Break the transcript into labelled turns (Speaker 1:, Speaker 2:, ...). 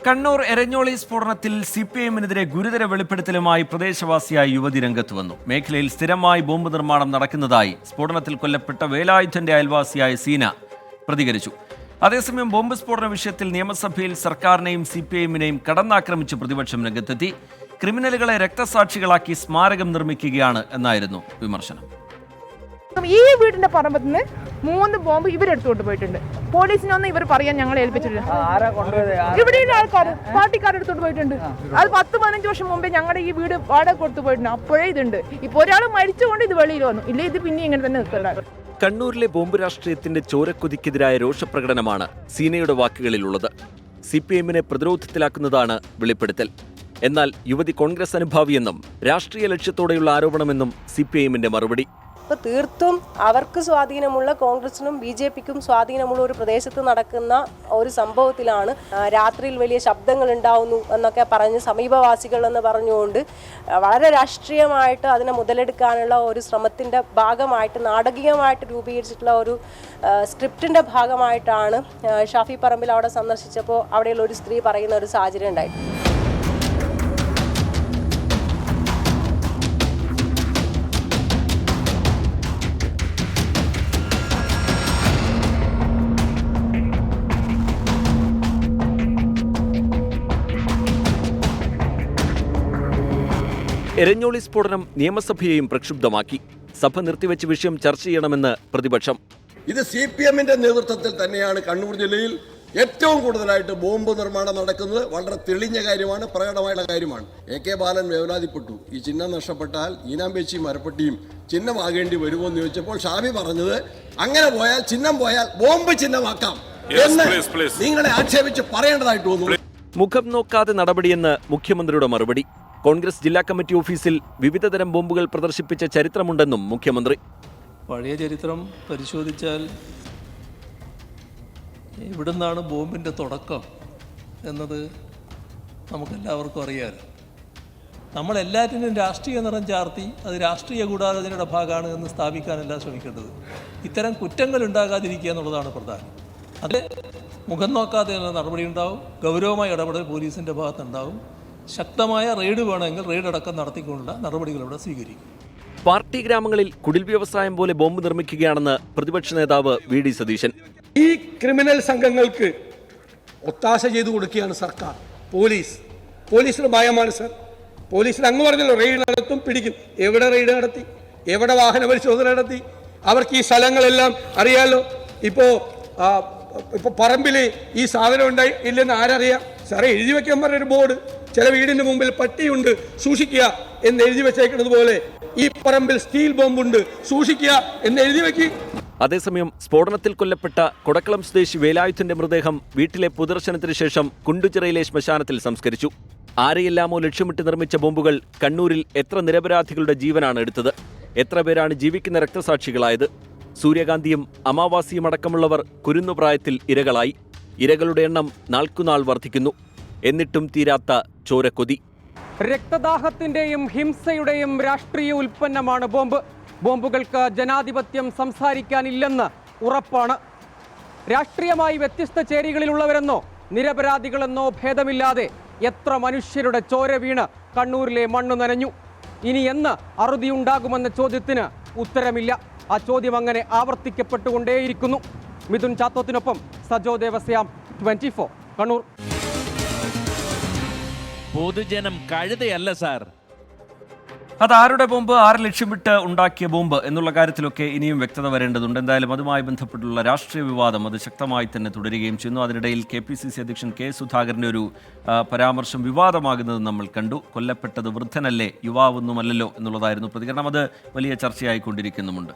Speaker 1: കണ്ണൂർ എരഞ്ഞോളി സ്ഫോടനത്തിൽ CPIMനെതിരെ ഗുരുതര വെളിപ്പെടുത്തലുമായി പ്രദേശവാസിയായ യുവതി രംഗത്ത് വന്നു. മേഖലയിൽ സ്ഥിരമായി ബോംബ് നിർമ്മാണം നടക്കുന്നതായി സ്ഫോടനത്തിൽ കൊല്ലപ്പെട്ട വേലായുധന്റെ അയൽവാസിയായ സീന പ്രതികരിച്ചു. അതേസമയം ബോംബ് സ്ഫോടന വിഷയത്തിൽ നിയമസഭയിൽ സർക്കാരിനെയും CPIMനെയും കടന്നാക്രമിച്ച് പ്രതിപക്ഷം രംഗത്തെത്തി. ക്രിമിനലുകളെ രക്തസാക്ഷികളാക്കി സ്മാരകം നിർമ്മിക്കുകയാണ് എന്നായിരുന്നു വിമർശനം.
Speaker 2: ഈ വീടിന്റെ പറമ്പത്ത് നിന്ന് 3 ബോംബ് ഇവരെടുത്തുകൊണ്ട് പോയിട്ടുണ്ട്. പോലീസിനൊന്നും ഇവർ പറയാൻ ഞങ്ങളെ ഏൽപ്പിച്ചിട്ടില്ല. ഇവിടെയുള്ള ആൾക്കാർ പാർട്ടിക്കാരെടുത്തോണ്ട് പോയിട്ടുണ്ട്. അത് 10-15 വർഷം മുമ്പേ ഞങ്ങളുടെ ഈ വീട് വാടക കൊടുത്തു പോയിട്ടുണ്ട്. അപ്പോഴേ ഇതുണ്ട്. ഇപ്പൊ ഒരാൾ മരിച്ചുകൊണ്ട് ഇത് വെളിയിൽ വന്നു. ഇല്ല, ഇത് പിന്നെ ഇങ്ങനെ തന്നെ നിൽക്കണ്ട.
Speaker 1: കണ്ണൂരിലെ ബോംബ് രാഷ്ട്രീയത്തിന്റെ ചോരക്കൊതിക്കെതിരായ രോഷപ്രകടനമാണ് സീനയുടെ വാക്കുകളിലുള്ളത്. CPIMനെ പ്രതിരോധത്തിലാക്കുന്നതാണ് വെളിപ്പെടുത്തൽ. എന്നാൽ യുവതി കോൺഗ്രസ് അനുഭാവിയെന്നും രാഷ്ട്രീയ ലക്ഷ്യത്തോടെയുള്ള ആരോപണമെന്നും CPIMന്റെ മറുപടി.
Speaker 3: അപ്പോൾ തീർത്തും അവർക്ക് സ്വാധീനമുള്ള കോൺഗ്രസിനും BJPക്കും സ്വാധീനമുള്ള ഒരു പ്രദേശത്ത് നടക്കുന്ന ഒരു സംഭവത്തിലാണ് രാത്രിയിൽ വലിയ ശബ്ദങ്ങൾ ഉണ്ടാവുന്നു എന്നൊക്കെ പറഞ്ഞ് സമീപവാസികൾ എന്ന് പറഞ്ഞുകൊണ്ട് വളരെ രാഷ്ട്രീയമായിട്ട് അതിനെ മുതലെടുക്കാനുള്ള ഒരു ശ്രമത്തിൻ്റെ ഭാഗമായിട്ട് നാടകീയമായിട്ട് രൂപീകരിച്ചിട്ടുള്ള ഒരു സ്ക്രിപ്റ്റിൻ്റെ ഭാഗമായിട്ടാണ് ഷാഫി പറമ്പിൽ അവിടെ സന്ദർശിച്ചപ്പോൾ അവിടെയുള്ള ഒരു സ്ത്രീ പറയുന്ന ഒരു സാഹചര്യം ഉണ്ടായിട്ടുണ്ട്.
Speaker 1: എരഞ്ഞോളി സ്ഫോടനം നിയമസഭയെയും പ്രക്ഷുബ്ധമാക്കി. സഭ നിർത്തിവെച്ച് വിഷയം ചർച്ച ചെയ്യണമെന്ന് പ്രതിപക്ഷം.
Speaker 4: ഇത് CPIMന്റെ നേതൃത്വത്തിൽ തന്നെയാണ് കണ്ണൂർ ജില്ലയിൽ ഏറ്റവും കൂടുതലായിട്ട് ബോംബ് നിർമ്മാണം നടക്കുന്നത്. വളരെ തെളിഞ്ഞ കാര്യമാണ്, പ്രകടമായുള്ള കാര്യമാണ്. AK ബാലൻ വേവലാതിപ്പെട്ടു. ഈ ചിഹ്നം നഷ്ടപ്പെട്ടാൽ ഈനാമ്പേച്ചിയും മരപ്പട്ടിയും ചിഹ്നമാകേണ്ടി വരുമോ എന്ന് ചോദിച്ചപ്പോൾ ഷാഫി പറഞ്ഞത് അങ്ങനെ പോയാൽ ചിഹ്നം പോയാൽ ബോംബ് ചിഹ്നമാക്കാം എന്ന് നിങ്ങളെ ആക്ഷേപിച്ച് പറയേണ്ടതായിട്ട് തോന്നുന്നു.
Speaker 1: മുഖം നോക്കാതെ നടപടിയെന്ന് മുഖ്യമന്ത്രിയുടെ മറുപടി. കോൺഗ്രസ് ജില്ലാ കമ്മിറ്റി ഓഫീസിൽ വിവിധതരം ബോംബുകൾ പ്രദർശിപ്പിച്ച ചരിത്രമുണ്ടെന്നും മുഖ്യമന്ത്രി.
Speaker 5: പഴയ ചരിത്രം പരിശോധിച്ചാൽ എവിടുന്നാണ് ബോംബിൻ്റെ തുടക്കം എന്നത് നമുക്കെല്ലാവർക്കും അറിയാമല്ലോ. നമ്മളെല്ലാറ്റിനും രാഷ്ട്രീയ നിറം ചാർത്തി അത് രാഷ്ട്രീയ ഗൂഢാലോചനയുടെ ഭാഗമാണ് എന്ന് സ്ഥാപിക്കാനല്ല ശ്രമിക്കേണ്ടത്. ഇത്തരം കുറ്റങ്ങൾ ഉണ്ടാകാതിരിക്കുക എന്നുള്ളതാണ് പ്രധാനം. അത് മുഖം നോക്കാതെയുള്ള നടപടി ഉണ്ടാവും. ഗൗരവമായ ഇടപെടൽ പോലീസിൻ്റെ ഭാഗത്തുണ്ടാവും. ശക്തമായ റെയ്ഡ് വേണമെങ്കിൽ റെയ്ഡ് അടക്കം നടത്തിക്കൊണ്ടുള്ള നടപടികൾ ഇവിടെ സ്വീകരിക്കും.
Speaker 1: പാർട്ടി ഗ്രാമങ്ങളിൽ കുടിൽ വ്യവസായം പോലെ ബോംബ് നിർമ്മിക്കുകയാണെന്ന് പ്രതിപക്ഷ നേതാവ് VD സതീശൻ.
Speaker 6: ഈ ക്രിമിനൽ സംഘങ്ങൾക്ക് ഒത്താശ ചെയ്തു കൊടുക്കുകയാണ് സർക്കാർ. പോലീസിന് ഭയമാണ് സർ. പോലീസിന് അങ്ങ് പറഞ്ഞല്ലോ റെയ്ഡ് നടത്തും, പിടിക്കും. എവിടെ റെയ്ഡ് നടത്തി? എവിടെ വാഹന പരിശോധന നടത്തി? അവർക്ക് ഈ സ്ഥലങ്ങളെല്ലാം അറിയാലോ. ഇപ്പോൾ പറമ്പിൽ ഈ സാധനം ഉണ്ടായി ഇല്ലെന്ന് ആരറിയാം? സാറേ, എഴുതി വെക്കാൻ പറഞ്ഞൊരു ബോർഡ്, ചില വീടിന്റെ മുമ്പിൽ പട്ടിയുണ്ട് സൂക്ഷിക്കുക എന്ന് എഴുതി വെച്ചേക്കുന്നത് പോലെ ഈ പറമ്പിൽ സ്റ്റീൽ ബോംബുണ്ട് സൂക്ഷിക്കുക എന്ന് എഴുതി വെക്കി.
Speaker 1: അതേസമയം സ്ഫോടനത്തിൽ കൊല്ലപ്പെട്ട കൊടക്കളം സ്വദേശി വേലായുധന്റെ മൃതദേഹം വീട്ടിലെ പൊതുദർശനത്തിന് ശേഷം കുണ്ടുചിറയിലെ ശ്മശാനത്തിൽ സംസ്കരിച്ചു. ആരെയെല്ലാമോ ലക്ഷ്യമിട്ട് നിർമ്മിച്ച ബോംബുകൾ കണ്ണൂരിൽ എത്ര നിരപരാധികളുടെ ജീവനാണ് എടുത്തത്? എത്ര പേരാണ് ജീവിക്കുന്ന രക്തസാക്ഷികളായത്? സൂര്യകാന്തിയും അമാവാസിയും അടക്കമുള്ളവർ കുരുന്നുപ്രായത്തിൽ ഇരകളായി. ഇരകളുടെ എണ്ണം നാൾക്കുനാൾ വർദ്ധിക്കുന്നു. എന്നിട്ടും തീരാത്ത ചോരക്കൊതി.
Speaker 7: രക്തദാഹത്തിന്റെയും ഹിംസയുടെയും രാഷ്ട്രീയ ഉൽപ്പന്നമാണ് ബോംബ്. ബോംബുകൾക്ക് ജനാധിപത്യം സംസാരിക്കാനില്ലെന്ന് ഉറപ്പാണ്. രാഷ്ട്രീയമായി വ്യത്യസ്ത ചേരികളിലുള്ളവരെന്നോ നിരപരാധികളെന്നോ ഭേദമില്ലാതെ എത്ര മനുഷ്യരുടെ ചോര വീണ് കണ്ണൂരിലെ മണ്ണ് നനഞ്ഞു. ഇനി എന്ന് അറുതിയുണ്ടാകുമെന്ന ചോദ്യത്തിന് ഉത്തരമില്ല. ആ ചോദ്യം അങ്ങനെ ആവർത്തിക്കപ്പെട്ടുകൊണ്ടേയിരിക്കുന്നു. മിഥുൻ ചാത്തോത്തിനൊപ്പം സജോ ദേവസ്യാം, 24 കണ്ണൂർ.
Speaker 8: പൊതുജനം കഴുതയല്ല സാർ.
Speaker 1: അതാരുടെ ബോംബ്, ആര് ലക്ഷ്യമിട്ട് ഉണ്ടാക്കിയ ബോംബ് എന്നുള്ള കാര്യത്തിലൊക്കെ ഇനിയും വ്യക്തത വരേണ്ടതുണ്ട്. എന്തായാലും അതുമായി ബന്ധപ്പെട്ടുള്ള രാഷ്ട്രീയ വിവാദം അത് ശക്തമായി തന്നെ തുടരുകയും ചെയ്യുന്നു. അതിനിടയിൽ KPCC അധ്യക്ഷൻ K സുധാകരൻ്റെ ഒരു പരാമർശം വിവാദമാകുന്നത് നമ്മൾ കണ്ടു. കൊല്ലപ്പെട്ടത് വൃദ്ധനല്ലേ, യുവാവൊന്നുമല്ലല്ലോ എന്നുള്ളതായിരുന്നു പ്രതികരണം. അത് വലിയ ചർച്ചയായിക്കൊണ്ടിരിക്കുന്നുമുണ്ട്.